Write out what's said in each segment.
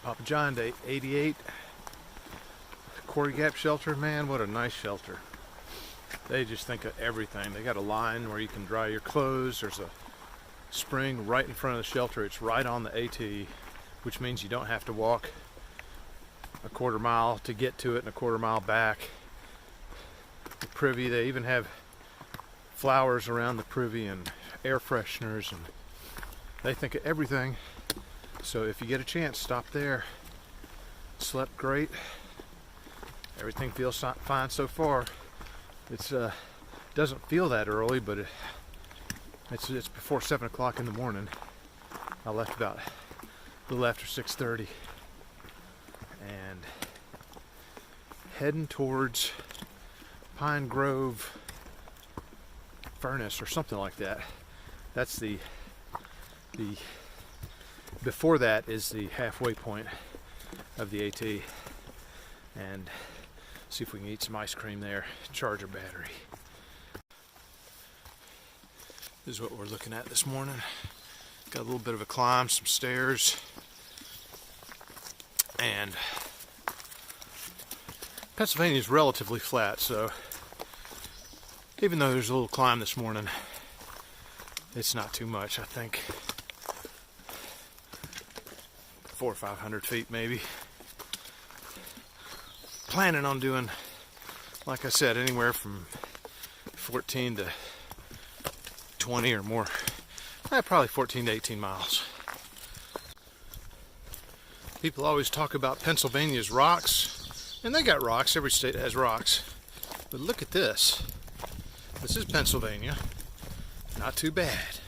Papa John Day 88. Quarry Gap shelter, man, what a nice shelter. They just think of everything. They got a line where you can dry your clothes. There's a spring right in front of the shelter. It's right on the AT, which means you don't have to walk a quarter mile to get to it and a quarter mile back. The privy, they even have flowers around the privy and air fresheners, and they think of everything. So if you get a chance, stop there. Slept great. Everything feels fine so far. It's doesn't feel that early, but it's before 7 o'clock in the morning. I left about a little after 6:30 and heading towards Pine Grove Furnace or something like that. That's the before that is the halfway point of the AT, and see if we can eat some ice cream there, charge our battery. This is what we're looking at this morning. Got a little bit of a climb, some stairs, and Pennsylvania is relatively flat, so even though there's a little climb this morning, it's not too much. I think 400 or 500 feet maybe. Planning on doing, like I said, anywhere from 14 to 20 or more. Probably 14 to 18 miles. People always talk about Pennsylvania's rocks, and they got rocks. Every state has rocks. But look at this. This is Pennsylvania. Not too bad.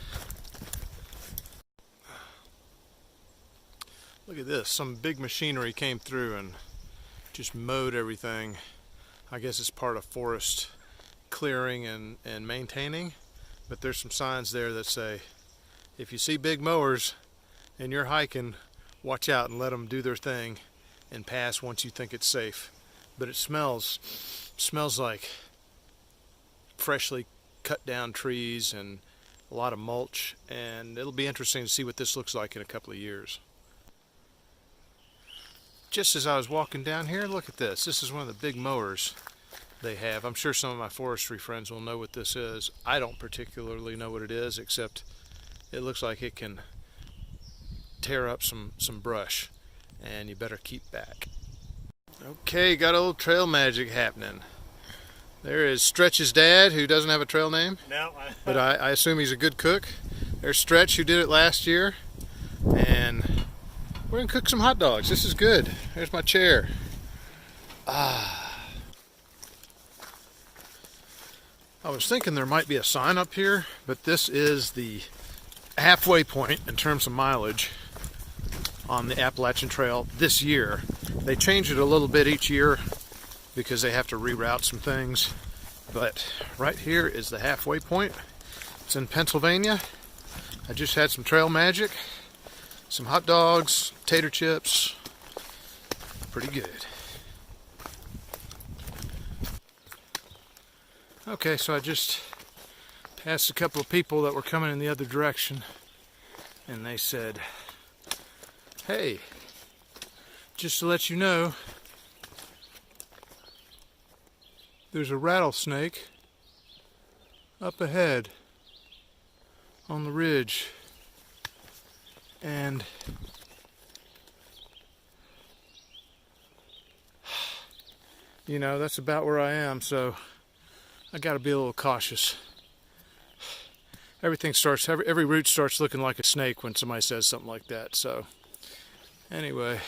Look at this. Some big machinery came through and just mowed everything. I guess it's part of forest clearing and maintaining. But there's some signs there that say, if you see big mowers and you're hiking, watch out and let them do their thing and pass once you think it's safe. But it smells like freshly cut down trees and a lot of mulch, and it'll be interesting to see what this looks like in a couple of years. Just as I was walking down here, look at this. This is one of the big mowers they have. I'm sure some of my forestry friends will know what this is. I don't particularly know what it is, except it looks like it can tear up some brush, and you better keep back. Okay, got a little trail magic happening. There is Stretch's dad, who doesn't have a trail name. No. But I assume he's a good cook. There's Stretch, who did it last year. And we're going to cook some hot dogs. This is good. There's my chair. I was thinking there might be a sign up here, but this is the halfway point in terms of mileage on the Appalachian Trail this year. They change it a little bit each year because they have to reroute some things. But right here is the halfway point. It's in Pennsylvania. I just had some trail magic, some hot dogs, tater chips. Pretty good. Okay, so I just passed a couple of people that were coming in the other direction, and they said, hey, just to let you know, there's a rattlesnake up ahead on the ridge, and you know, that's about where I am, so I got to be a little cautious. Every route starts looking like a snake when somebody says something like that. So anyway,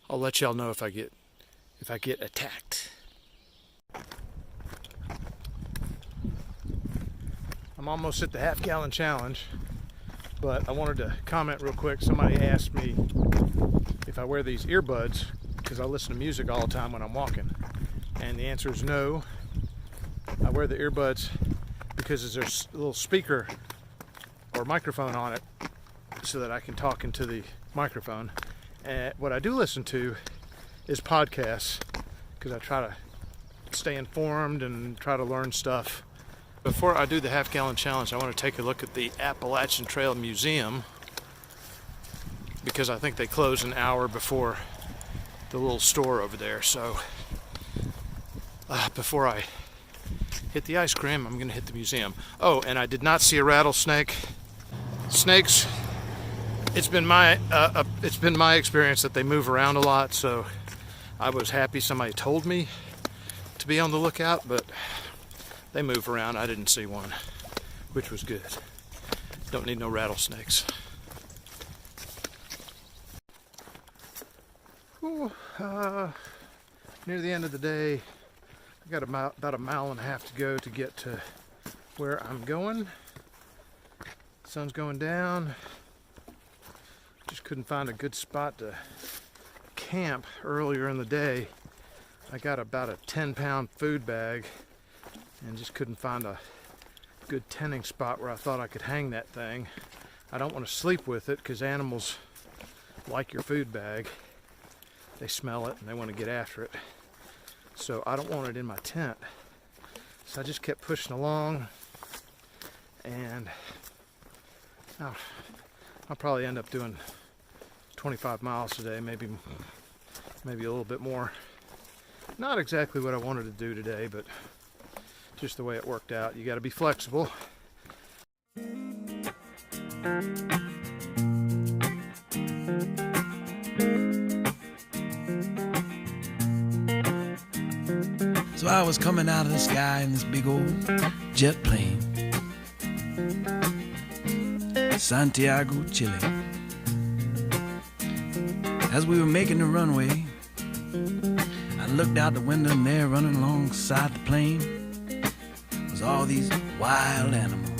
I'll let y'all know if I get attacked. I'm almost at the half-gallon challenge, but I wanted to comment real quick. Somebody asked me if I wear these earbuds because I listen to music all the time when I'm walking, and the answer is no. I wear the earbuds because there's a little speaker or microphone on it so that I can talk into the microphone. And what I do listen to is podcasts because I try to stay informed and try to learn stuff Before I do the half-gallon challenge, I want to take a look at the Appalachian Trail Museum, because I think they close an hour before the little store over there. So before I hit the ice cream, I'm going to hit the museum. Oh, and I did not see a rattlesnake. Snakes, it's been my experience that they move around a lot, so I was happy somebody told me to be on the lookout, but they move around. I didn't see one, which was good. Don't need no rattlesnakes. Ooh, near the end of the day, I got about a mile and a half to go to get to where I'm going. Sun's going down. Just couldn't find a good spot to camp earlier in the day. I got about a 10-pound food bag and just couldn't find a good tending spot where I thought I could hang that thing. I don't want to sleep with it because animals like your food bag. They smell it and they want to get after it. So I don't want it in my tent. So I just kept pushing along, and I'll probably end up doing 25 miles today, maybe a little bit more. Not exactly what I wanted to do today, but just the way it worked out. You got to be flexible. So I was coming out of the sky in this big old jet plane, Santiago, Chile. As we were making the runway, I looked out the window, and there running alongside the plane was all these wild animals.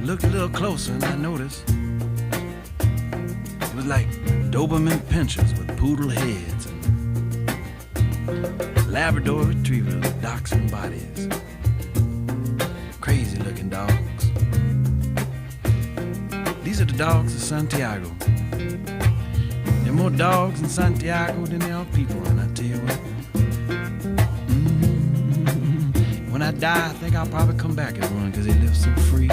Looked a little closer and I noticed it was like Doberman pinschers with poodle heads and Labrador retrievers with dachshund bodies. Crazy looking dogs. These are the dogs of Santiago. There are more dogs in Santiago than there are people, and I tell you what, when I die, I think I'll probably come back as one because they live so free.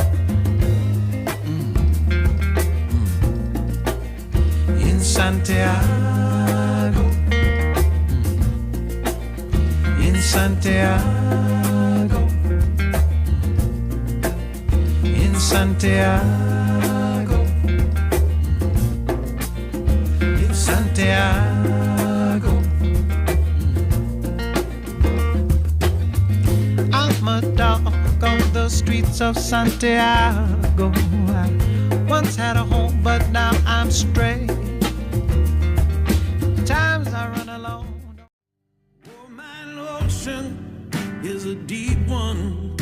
In Santiago, in Santiago, in Santiago, in Santiago. I'm a dog on the streets of Santiago. I once had a home, but now I'm stray. Times I run alone. Oh, my ocean is a deep one.